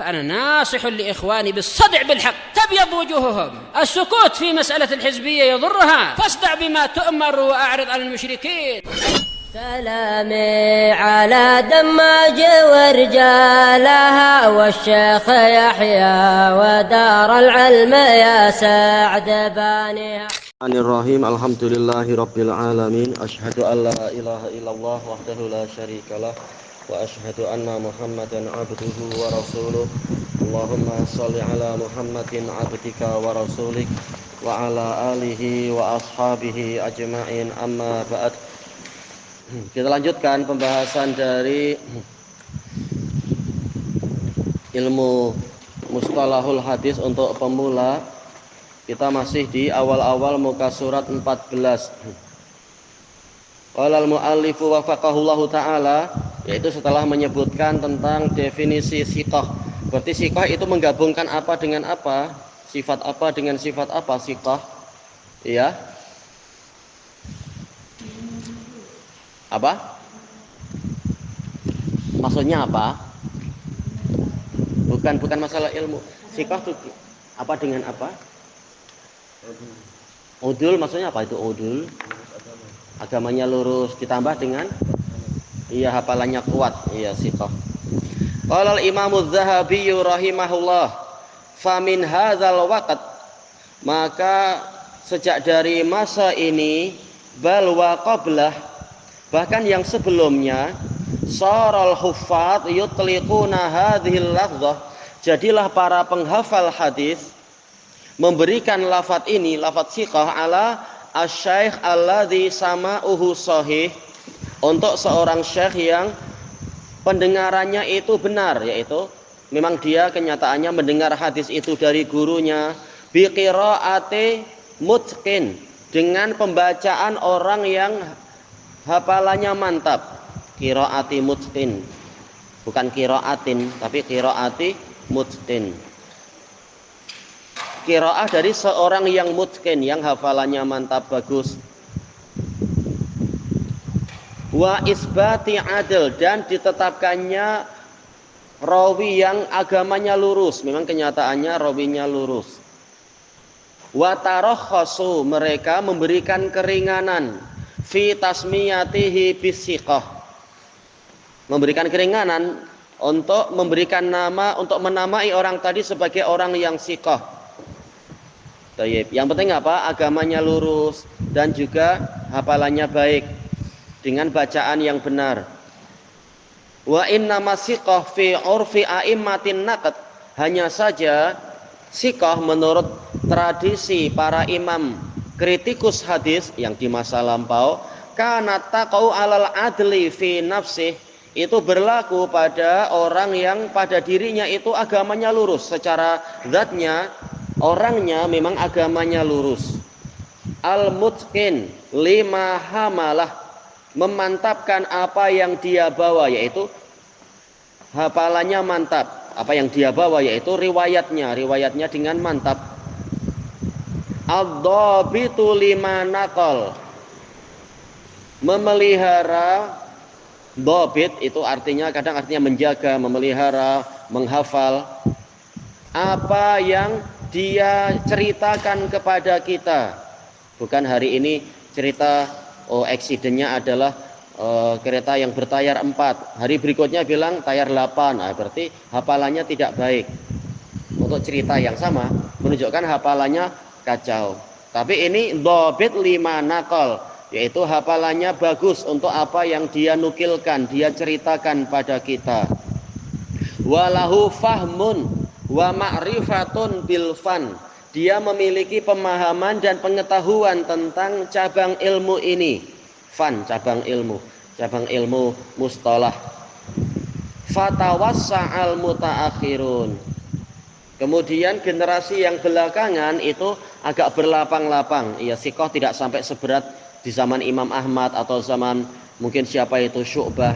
فأنا ناصح لإخواني بالصدع بالحق تبيض وجوههم. السكوت في مسألة الحزبية يضرها، فاصدع بما تؤمر وأعرض عن المشركين. سلامي على دماج ورجالها والشيخ يحيى ودار العلم يا سعد بانيها. Bismillahirrahmanirrahim. Alhamdulillahi rabbil alamin. Asyhadu an la ilaha illallah wahdahu la syarikalah wa asyhadu anna Muhammadan abduhu wa rasuluh. Allahumma shalli ala Muhammadin abdika wa rasulik wa ala alihi wa ashabihi ajma'in. Amma ba'd. Kita lanjutkan pembahasan dari ilmu mustalahul hadis untuk pemula. Kita masih di awal-awal muka surat 14. Qala al-muallifu wafaqahullahu ta'ala, yaitu setelah menyebutkan tentang definisi siqah. Berarti siqah itu menggabungkan apa dengan apa? Sifat apa dengan sifat apa siqah? Ya. Apa? Maksudnya apa? Bukan masalah ilmu. Siqah itu apa dengan apa? Udul maksudnya apa itu udul? Agamanya lurus ditambah dengan hafalannya kuat. Iya siqah. Qala al-Imam Az-Zahabi rahimahullah, fa min hadzal waqt, maka sejak dari masa ini, bal wa qablah, bahkan yang sebelumnya, saral huffaz yutliquna hadhil lafzah, jadilah para penghafal hadis memberikan lafaz ini, lafaz siqah, ala asy-syaikh alladzi sama'uhu shahih, untuk seorang syekh yang pendengarannya itu benar, yaitu memang dia kenyataannya mendengar hadis itu dari gurunya, bi qiraati mutqin, dengan pembacaan orang yang hafalannya mantap. Qiraati mutqin, bukan qiraatin, tapi qiraati mutqin. Qiraah dari seorang yang mutqin, yang hafalannya mantap bagus. Wa isbati adil, dan ditetapkannya rawi yang agamanya lurus, memang kenyataannya rawinya lurus. Wa tarakhasu, mereka memberikan keringanan fi tasmiyatihi bisiqah, memberikan keringanan untuk memberikan nama, untuk menamai orang tadi sebagai orang yang siqah. Yang penting apa? Agamanya lurus dan juga hafalannya baik dengan bacaan yang benar. Wa inna masiqah fi urfi a'immatin naqd, hanya saja siqah menurut tradisi para imam kritikus hadis yang di masa lampau, kana taqau alal adli fi nafsih, itu berlaku pada orang yang pada dirinya itu agamanya lurus, secara zatnya orangnya memang agamanya lurus. Al-mutqin lima hamalah, memantapkan apa yang dia bawa, yaitu hafalannya mantap. Apa yang dia bawa yaitu riwayatnya dengan mantap. Ad-dhabitu lima naqal, memelihara. Dhabit itu artinya kadang artinya menjaga, memelihara, menghafal apa yang dia ceritakan kepada kita. Bukan hari ini cerita eksidennya adalah kereta yang bertayar 4, hari berikutnya bilang tayar 8. Berarti hafalannya tidak baik. Untuk cerita yang sama menunjukkan hafalannya kacau. Tapi ini dhabit lima naqal, yaitu hafalannya bagus untuk apa yang dia nukilkan, dia ceritakan pada kita. Walahu fahmun wa ma'rifatun bil fan, dia memiliki pemahaman dan pengetahuan tentang cabang ilmu ini. Fan, cabang ilmu mustalah. Fatawassa'al mutaakhirun, kemudian generasi yang belakangan itu agak berlapang-lapang. Siqah tidak sampai seberat di zaman Imam Ahmad atau zaman mungkin siapa itu Syu'bah,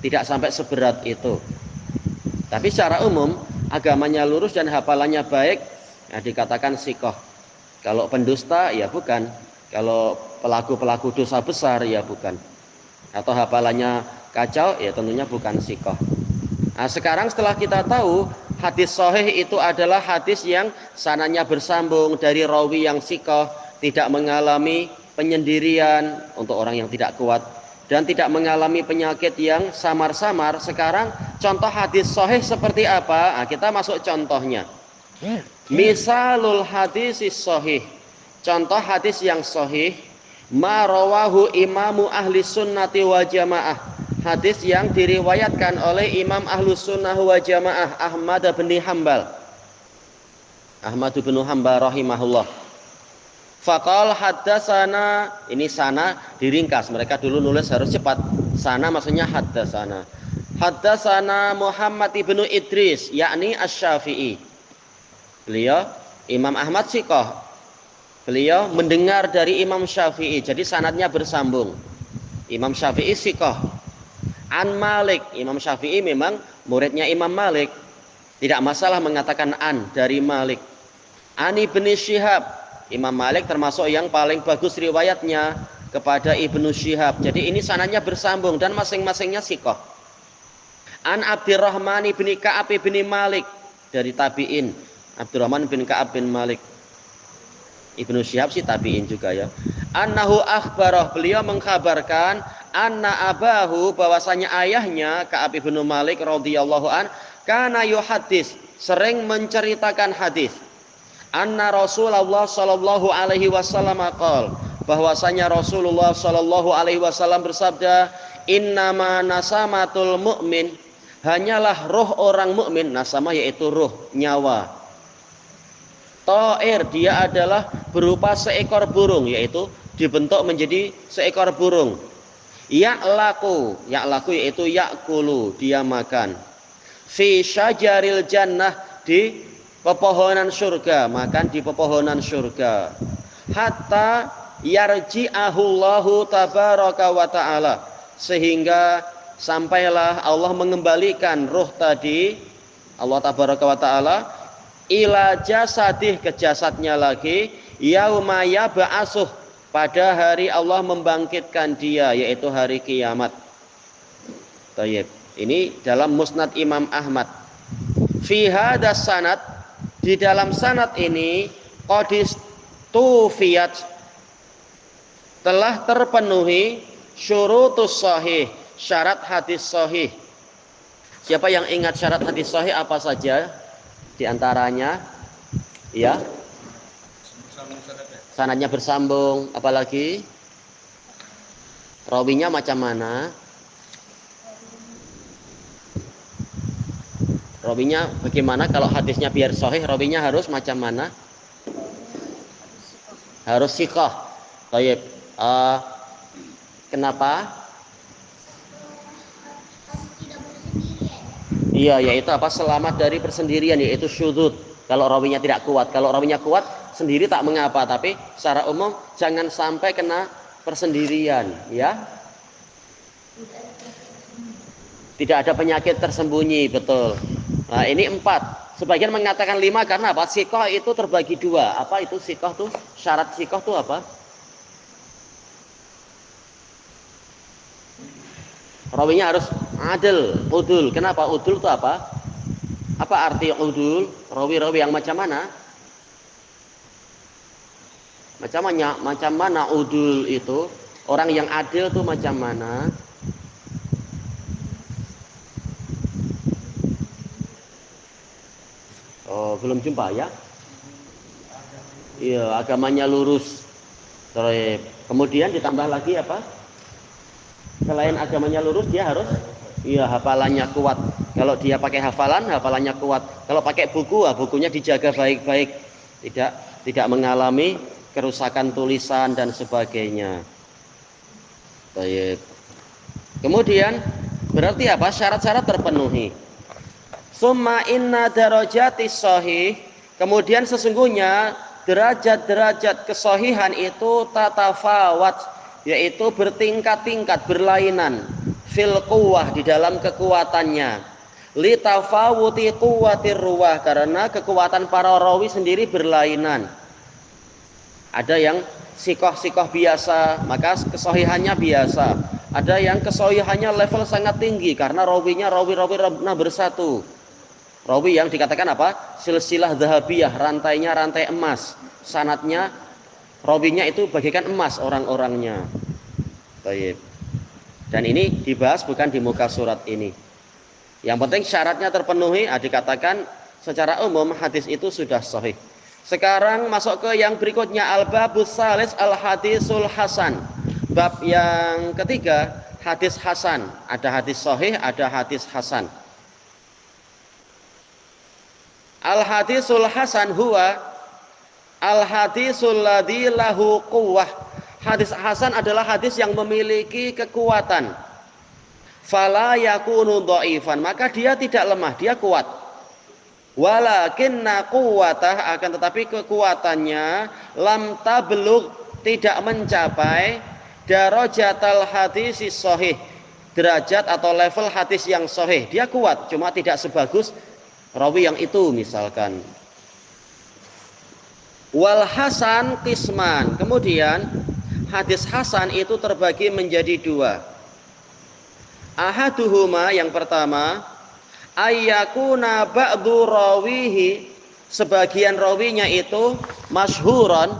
tidak sampai seberat itu. Tapi secara umum agamanya lurus dan hafalannya baik, dikatakan siqah. Kalau pendusta ya bukan, kalau pelaku dosa besar ya bukan, atau hafalannya kacau ya tentunya bukan siqah. Sekarang setelah kita tahu Hadis sahih itu adalah hadis yang sanadnya bersambung dari rawi yang siqah, tidak mengalami penyendirian untuk orang yang tidak kuat dan tidak mengalami penyakit yang samar-samar. Sekarang contoh hadis sahih seperti apa? Nah, kita masuk contohnya. Misalul hadis sahih. Contoh hadis yang sahih, ma rawahu imamu ahli sunnati wa jamaah. Hadis yang diriwayatkan oleh Imam Ahlus Sunnah wa Jamaah Ahmad bin Hanbal. Ahmad bin Hanbal rahimahullah. Faqal haddatsana, ini sana diringkas. Mereka dulu nulis harus cepat. Sana maksudnya haddatsana. Haddatsana Muhammad ibnu Idris, yakni Asy-Syafi'i. Beliau Imam Ahmad siqah. Beliau mendengar dari Imam Syafi'i. Jadi sanadnya bersambung. Imam Syafi'i siqah. An Malik, Imam Syafi'i memang muridnya Imam Malik. Tidak masalah mengatakan an dari Malik. An Ibnu Syihab, Imam Malik termasuk yang paling bagus riwayatnya kepada Ibnu Syihab. Jadi ini sanadnya bersambung dan masing-masingnya siqah. An Abdurrahman bin Ka'ab bin Malik, dari tabi'in. Abdurrahman bin Ka'ab bin Malik. Ibnu Syihab sih tabi'in juga ya. Annahu akhbarah, beliau mengkhabarkan anna abahu, bahwasanya ayahnya Ka'ab bin Malik radhiyallahu an kana yuhaddis, sering menceritakan hadis. Anna Rasulullah sallallahu alaihi wasallam qol, bahwasanya Rasulullah sallallahu alaihi wasallam bersabda, innama nasamatul mu'min, hanyalah roh orang mukmin, nasama yaitu roh, nyawa. Ta'ir, dia adalah berupa seekor burung, yaitu dibentuk menjadi seekor burung. Ya'laku, ya'laku yaitu ya'kulu, dia makan. Fi syajaril jannah, di pepohonan surga, makan di pepohonan surga. Hatta yarji'ahullahu tabaraka wa ta'ala, sehingga sampailah Allah mengembalikan ruh tadi, Allah tabaraka wa ta'ala, ila jasadih, ke jasadnya lagi, yauma yab'asuh, pada hari Allah membangkitkan dia, yaitu hari kiamat. Tayyib. Ini dalam Musnad Imam Ahmad. Fi hadas sanad, di dalam sanad ini qadis tufiyat, telah terpenuhi syurutus sahih, syarat hadis sahih. Siapa yang ingat syarat hadis sahih apa saja di antaranya? Ya. Sanadnya bersambung, apalagi rawinya macam mana? Rawinya bagaimana? Kalau hadisnya biar sahih, rawinya harus macam mana? Harus siqah. Baik. Kenapa? Iya, yaitu apa? Selamat dari persendirian, yaitu syudzud. Kalau rawinya tidak kuat, kalau rawinya kuat sendiri tak mengapa, tapi secara umum jangan sampai kena persendirian, ya. Tidak ada penyakit tersembunyi, betul. Nah, ini 4. Sebagian mengatakan 5 karena apa? Siqah itu terbagi 2. Apa itu siqah tuh? Syarat siqah tuh apa? Rawinya harus adil, udul. Kenapa udul itu apa? Apa arti udul? Rawi-rawi yang macam mana? Macam mana udul itu? Orang yang adil itu macam mana? Oh, belum jumpa ya? Iya, agamanya lurus. Terus kemudian ditambah lagi apa? Selain agamanya lurus, dia harus hafalannya kuat. Kalau dia pakai hafalan, hafalannya kuat. Kalau pakai buku, bukunya dijaga baik-baik. Tidak mengalami kerusakan tulisan dan sebagainya. Baik. Kemudian berarti apa? Syarat-syarat terpenuhi. Summa inna darajatis sahih, kemudian sesungguhnya derajat-derajat kesahihan itu tatafawat, yaitu bertingkat-tingkat, berlainan, fil quwwah, di dalam kekuatannya, li tafawuti quwwatir ruwah, karena kekuatan para rawi sendiri berlainan. Ada yang sikoh-sikoh biasa, maka kesahihannya biasa. Ada yang kesahihannya level sangat tinggi karena rawinya rawi-rawi nomor 1. Rawi yang dikatakan apa? Silsilah dhahabiyah, rantainya rantai emas. Sanadnya rawinya itu bagaikan emas orang-orangnya. Baik. Dan ini dibahas bukan di muka surat ini. Yang penting syaratnya terpenuhi, dikatakan secara umum hadis itu sudah sahih. Sekarang masuk ke yang berikutnya, al-babus salis al-hadisul hasan. Bab yang ketiga, hadis hasan. Ada hadis sahih, ada hadis hasan. Al-hadisul hasan huwa al-hadisul ladzi lahu quwwah. Hadis hasan adalah hadis yang memiliki kekuatan. Fala yakunu dhaifan, maka dia tidak lemah, dia kuat. Walakinna quwwatah, akan tetapi kekuatannya lam tablugh, tidak mencapai darajatal hadis sahih, derajat atau level hadis yang sahih. Dia kuat, cuma tidak sebagus rawi yang itu misalkan. Wal hasan qisman, kemudian hadis hasan itu terbagi menjadi dua. Ahaduhuma, yang pertama, ayyakuna ba'du rawihi, sebagian rawinya itu masyhuran,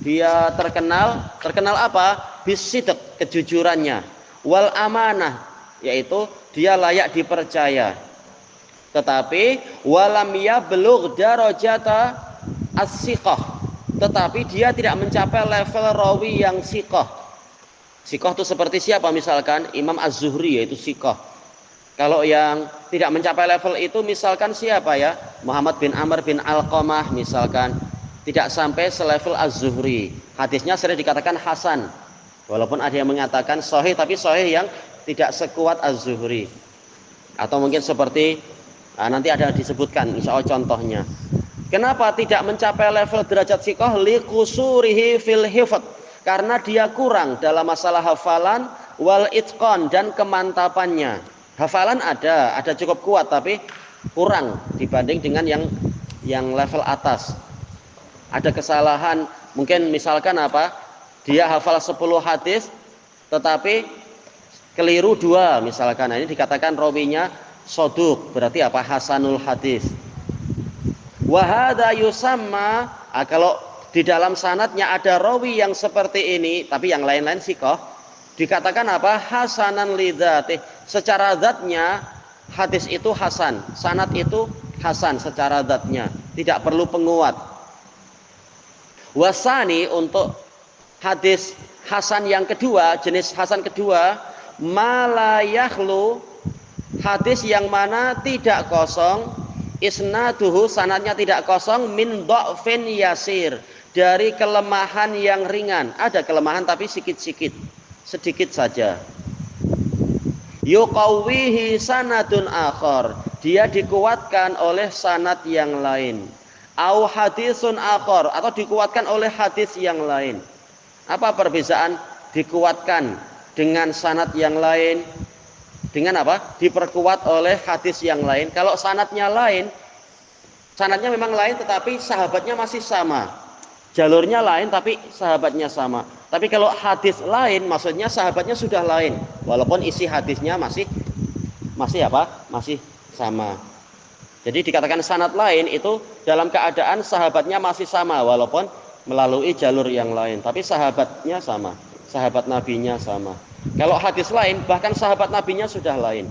dia terkenal apa? Bisidq, kejujurannya, wal amanah, yaitu dia layak dipercaya. Tetapi walam yablugh darajata as-siqah, tetapi dia tidak mencapai level rawi yang siqah. Siqah itu seperti siapa? Misalkan Imam Az-Zuhri, yaitu siqah. Kalau yang tidak mencapai level itu misalkan siapa ya? Muhammad bin Amr bin Alqamah misalkan, tidak sampai selevel Az-Zuhri. Hadisnya sering dikatakan hasan, walaupun ada yang mengatakan sahih, tapi sahih yang tidak sekuat Az-Zuhri. Atau mungkin seperti nanti ada disebutkan insya Allah contohnya. Kenapa tidak mencapai level derajat siqah? Liqusurihi fil hifdz, karena dia kurang dalam masalah hafalan, wal itqan, dan kemantapannya. Hafalan ada cukup kuat, tapi kurang dibanding dengan yang level atas. Ada kesalahan, mungkin misalkan apa? Dia hafal 10 hadis tetapi keliru 2 misalkan. Nah, ini dikatakan rawinya soduk, berarti apa? Hasanul hadis. Wa hadza yusamma, kalau di dalam sanadnya ada rawi yang seperti ini tapi yang lain-lain siqah, dikatakan apa? Hasanan lidzatih, secara zatnya hadis itu hasan, sanad itu hasan secara zatnya, tidak perlu penguat. Wasani, untuk hadis hasan yang kedua, jenis hasan kedua, malayahlu, hadis yang mana tidak kosong, isnaduhu, sanadnya tidak kosong, min dha'fin yasir, dari kelemahan yang ringan. Ada kelemahan tapi sedikit saja. Yuqawwihi sanadun akhar, dia dikuatkan oleh sanad yang lain. Au hadisun akhar, atau dikuatkan oleh hadis yang lain. Apa perbedaan dikuatkan dengan sanad yang lain dengan apa? Diperkuat oleh hadis yang lain. Kalau sanadnya lain, sanadnya memang lain tetapi sahabatnya masih sama. Jalurnya lain tapi sahabatnya sama. Tapi kalau hadis lain, maksudnya sahabatnya sudah lain, walaupun isi hadisnya masih apa? Masih sama. Jadi dikatakan sanad lain itu dalam keadaan sahabatnya masih sama, walaupun melalui jalur yang lain, tapi sahabatnya sama, sahabat nabinya sama. Kalau hadis lain, bahkan sahabat nabinya sudah lain.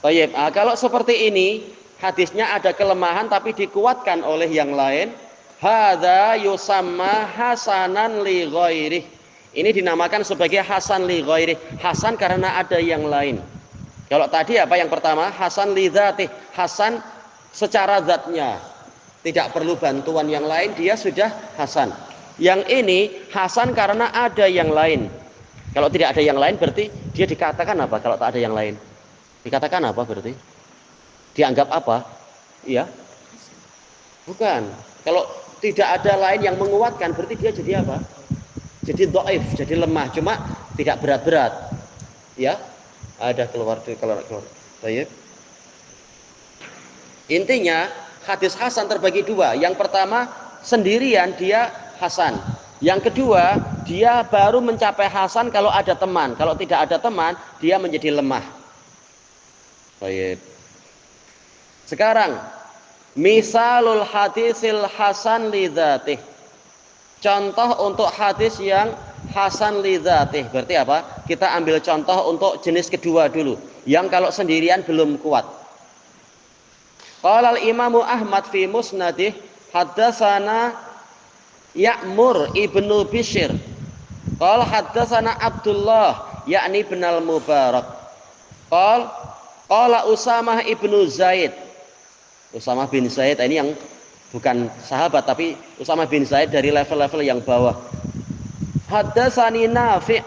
Baik, kalau seperti ini, hadisnya ada kelemahan tapi dikuatkan oleh yang lain, hadza yusamma hasanan li ghairih. Ini dinamakan sebagai hasan li ghairih, hasan karena ada yang lain. Kalau tadi apa yang pertama? Hasan li dzatih, hasan secara zatnya, tidak perlu bantuan yang lain, dia sudah hasan. Yang ini hasan karena ada yang lain. Kalau tidak ada yang lain berarti dia dikatakan apa? Kalau tak ada yang lain, dikatakan apa berarti? Dianggap apa? Iya? Bukan. Kalau tidak ada lain yang menguatkan berarti dia jadi apa? Jadi dhaif, jadi lemah, cuma tidak berat-berat. Ya? Ada keluar. Baik. Intinya hadis hasan terbagi dua. Yang pertama sendirian dia hasan. Yang kedua dia baru mencapai hasan kalau ada teman. Kalau tidak ada teman dia menjadi lemah. Baik. Sekarang misalul hadisil hasan lidzatih. Contoh untuk hadis yang hasan lidzatih. Berarti apa? Kita ambil contoh untuk jenis kedua dulu, yang kalau sendirian belum kuat. Qala al-Imamu Ahmad fi musnadih haddatsana Ya'mur ibnu Bishr. Qala haddatsana Abdullah yakni bin al-Mubarak. Qala Usamah ibnu Zaid. Usamah bin Zaid ini yang bukan sahabat, tapi Usamah bin Zaid dari level-level yang bawah. Haddatsani Nafi'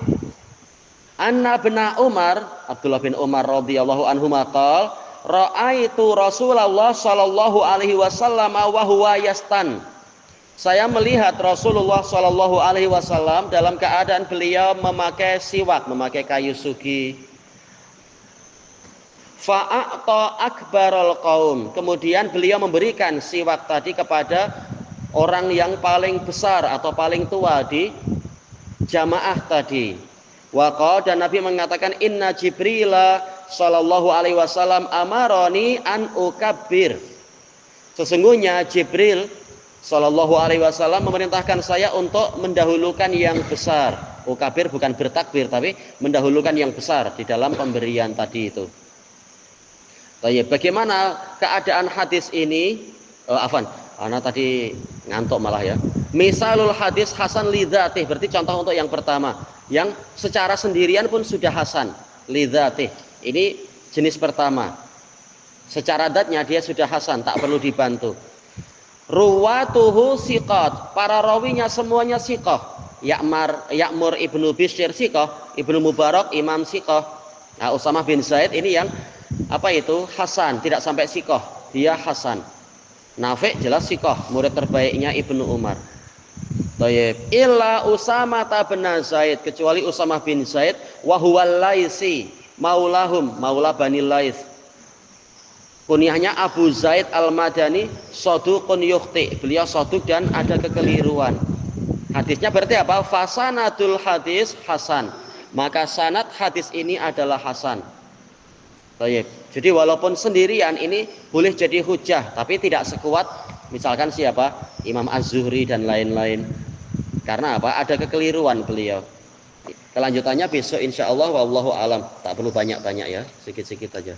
anna bin Umar, Abdullah bin Umar radhiyallahu anhu maqal ra'aitu Rasulullah sallallahu alaihi wasallam wa huwa yastan. Saya melihat Rasulullah sallallahu alaihi wasallam dalam keadaan beliau memakai siwak, memakai kayu sugi. Fa'ata akbarul qaum. Kemudian beliau memberikan siwak tadi kepada orang yang paling besar atau paling tua di jamaah tadi. Waqala, dan Nabi mengatakan inna Jibrila sallallahu alaihi wasallam amaroni an ukabbir. Sesungguhnya Jibril sallallahu alaihi wasallam memerintahkan saya untuk mendahulukan yang besar. Ukabir bukan bertakbir, tapi mendahulukan yang besar di dalam pemberian tadi itu. Bagaimana keadaan hadis ini? Ana tadi ngantuk malah ya. Misalul hadis hasan lidzatih, berarti contoh untuk yang pertama, yang secara sendirian pun sudah hasan lidzatih. Ini jenis pertama. Secara datnya dia sudah hasan, tak perlu dibantu. Ruwatuhu siqat, para rawinya semuanya siqah. Ya'mur ibnu Bishr siqah, Ibnu Mubarak imam siqah. Nah, Usamah bin Zaid ini yang hasan, tidak sampai siqah, dia hasan. Nafi' jelas siqah, murid terbaiknya Ibnu Umar. Tayyib, illa Usamah bin Zaid, kecuali Usamah bin Zaid wa huwal Laisi, maulahum, maula Bani Lais. Kunyahnya Abu Zaid Al-Madani, saduqun yukhti, beliau saduq dan ada kekeliruan. Hadisnya berarti apa? Fasanatul hadis hasan, maka sanad hadis ini adalah hasan. Baik. Jadi walaupun sendirian ini boleh jadi hujah, tapi tidak sekuat misalkan siapa? Imam Az-Zuhri dan lain-lain. Karena apa? Ada kekeliruan beliau. Kelanjutannya besok insyaallah, wallahu alam. Tak perlu banyak-banyak ya, sedikit-sedikit aja.